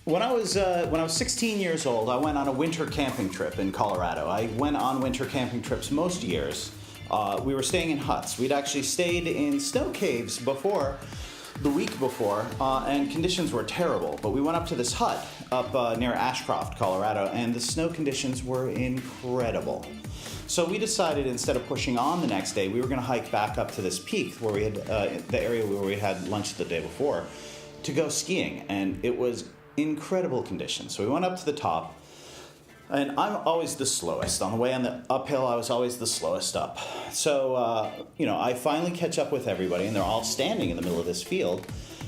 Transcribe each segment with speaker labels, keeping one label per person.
Speaker 1: When I was 16 years old, I went on a winter camping trip in Colorado. I went on winter camping trips most years. We were staying in huts. We'd actually stayed in snow caves before, the week before, and conditions were terrible. But we went up to this hut up near Ashcroft, Colorado, and the snow conditions were incredible. So we decided instead of pushing on the next day, we were going to hike back up to this peak where we had the area where we had lunch the day before to go skiing, and it was incredible conditions. So we went up to the top, and I'm always the slowest. On the way on the uphill, I was always the slowest up. So, I finally catch up with everybody, and they're all standing in the middle of this field.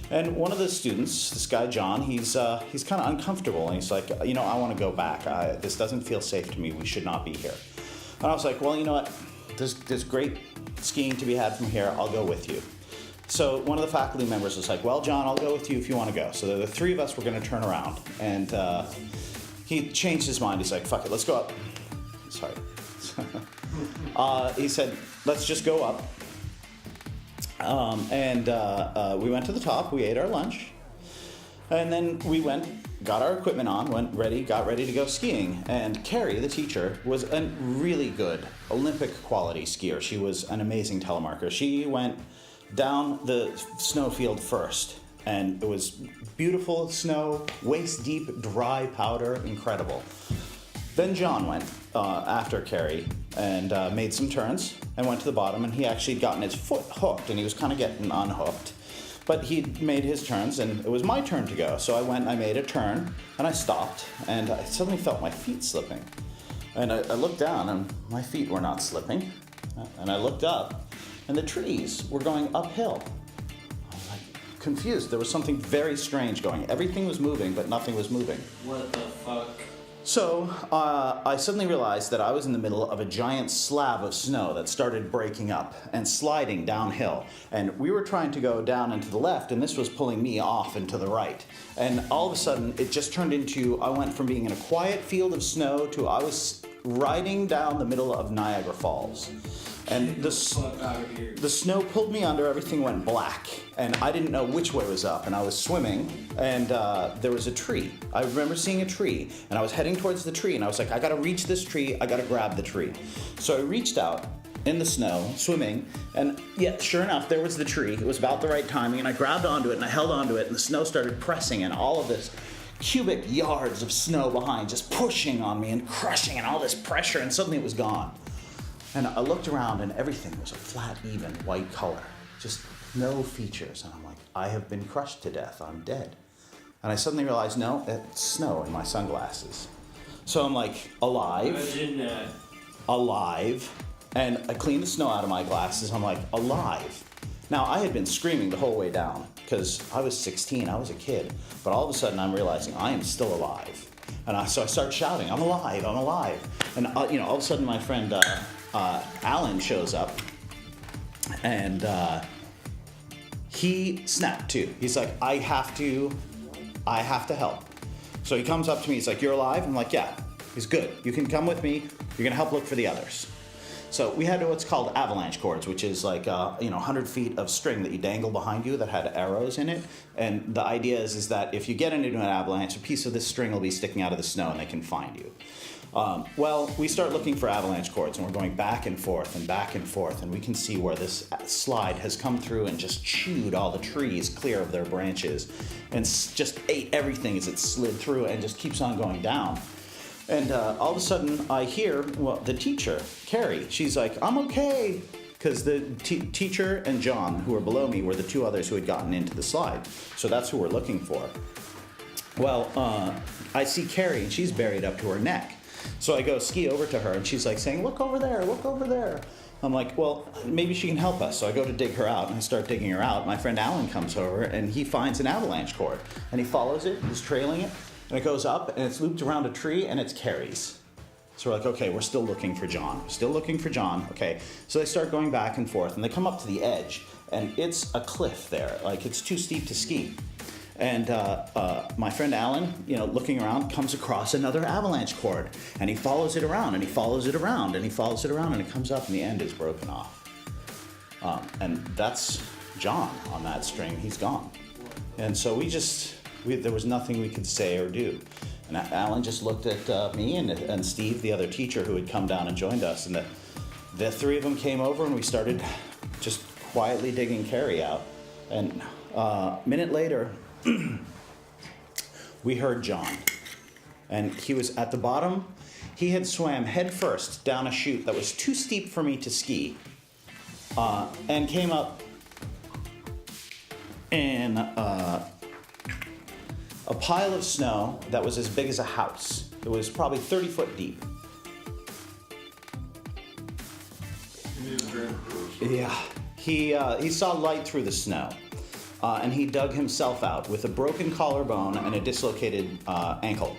Speaker 1: And one of the students, this guy John, he's kind of uncomfortable, and he's like, I want to go back. This doesn't feel safe to me. We should not be here. And I was like, well, you know what? There's great skiing to be had from here. I'll go with you. So one of the faculty members was like, well, John, I'll go with you if you want to go. So the three of us were going to turn around. And he changed his mind. He's like, fuck it, let's go up. Sorry. He said, let's just go up. We went to the top. We ate our lunch. And then we got our equipment on, got ready to go skiing. And Carrie, the teacher, was a really good Olympic quality skier. She was an amazing telemarker. She went down the snowfield first, and it was beautiful snow, waist deep, dry powder, incredible. Then John went after Carrie and made some turns and went to the bottom, and he actually had gotten his foot hooked, and he was kind of getting unhooked. But he made his turns, and it was my turn to go. So I made a turn, and I stopped, and I suddenly felt my feet slipping. And I looked down, and my feet were not slipping. And I looked up, and the trees were going uphill. I was like confused. There was something very strange going. Everything was moving, but nothing was moving.
Speaker 2: What the fuck?
Speaker 1: So I suddenly realized that I was in the middle of a giant slab of snow that started breaking up and sliding downhill. And we were trying to go down and to the left, and this was pulling me off and to the right. And all of a sudden, it just turned into, I went from being in a quiet field of snow to I was riding down the middle of Niagara Falls. And the snow pulled me under, everything went black, and I didn't know which way was up, and I was swimming, and there was a tree. I remember seeing a tree, and I was heading towards the tree, and I was like, I gotta reach this tree, I gotta grab the tree. So I reached out in the snow, swimming, and yeah, sure enough, there was the tree. It was about the right timing, and I grabbed onto it, and I held onto it, and the snow started pressing, and all of this cubic yards of snow behind just pushing on me and crushing, and all this pressure, and suddenly it was gone. And I looked around, and everything was a flat, even white color. Just no features. And I'm like, I have been crushed to death. I'm dead. And I suddenly realized, no, it's snow in my sunglasses. So I'm like, alive.
Speaker 2: Imagine that.
Speaker 1: Alive. And I cleaned the snow out of my glasses. I'm like, alive. Now, I had been screaming the whole way down because I was 16. I was a kid. But all of a sudden, I'm realizing I am still alive. And so I start shouting, I'm alive, I'm alive. And all of a sudden, my friend Alan shows up, and he snapped too. He's like, I have to help. So he comes up to me, he's like, you're alive? I'm like, yeah. He's good. You can come with me. You're gonna help look for the others. So we had what's called avalanche cords, which is like 100 feet of string that you dangle behind you that had arrows in it. And the idea is that if you get into an avalanche, a piece of this string will be sticking out of the snow and they can find you. We start looking for avalanche cords, and we're going back and forth, and we can see where this slide has come through and just chewed all the trees clear of their branches and just ate everything as it slid through and just keeps on going down. And all of a sudden, I hear, the teacher, Carrie, she's like, I'm okay. Because the teacher and John, who were below me, were the two others who had gotten into the slide. So that's who we're looking for. Well, I see Carrie, and she's buried up to her neck. So I go ski over to her, and she's like saying, look over there, look over there. I'm like, well, maybe she can help us. So I go to dig her out, and I start digging her out. My friend Alan comes over, and he finds an avalanche cord. And he follows it, he's trailing it, and it goes up, and it's looped around a tree, and it's Carrie's. So we're like, okay, we're still looking for John. Okay. So they start going back and forth, and they come up to the edge, and it's a cliff there. Like, it's too steep to ski. And my friend Alan, looking around, comes across another avalanche cord, and he follows it around, and he follows it around, and he follows it around, and it comes up, and the end is broken off. And that's John on that string. He's gone. And so we just There was nothing we could say or do. And Alan just looked at me and Steve, the other teacher who had come down and joined us, and the three of them came over and we started just quietly digging Carrie out. And a minute later, we heard John. And he was at the bottom. He had swam headfirst down a chute that was too steep for me to ski, and came up in a pile of snow that was as big as a house. It was probably 30 foot deep. Yeah, he saw light through the snow, and he dug himself out with a broken collarbone and a dislocated ankle.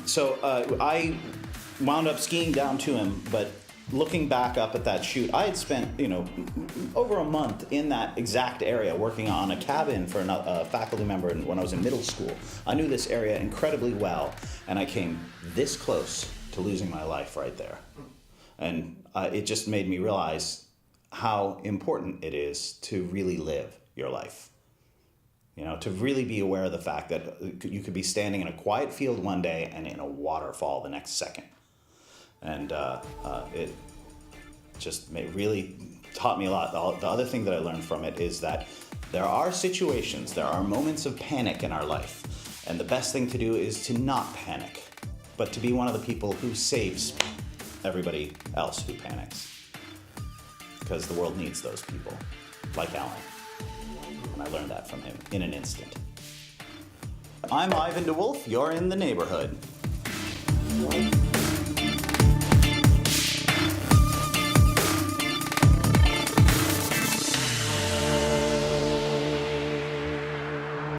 Speaker 1: So I wound up skiing down to him, but looking back up at that chute, I had spent, over a month in that exact area working on a cabin for a faculty member when I was in middle school. I knew this area incredibly well, and I came this close to losing my life right there. And it just made me realize how important it is to really live your life. To really be aware of the fact that you could be standing in a quiet field one day and in a waterfall the next second. And it just really taught me a lot. The other thing that I learned from it is that there are situations, there are moments of panic in our life. And the best thing to do is to not panic, but to be one of the people who saves everybody else who panics. Because the world needs those people, like Alan. And I learned that from him in an instant. I'm Ivan DeWolf, you're in the neighborhood.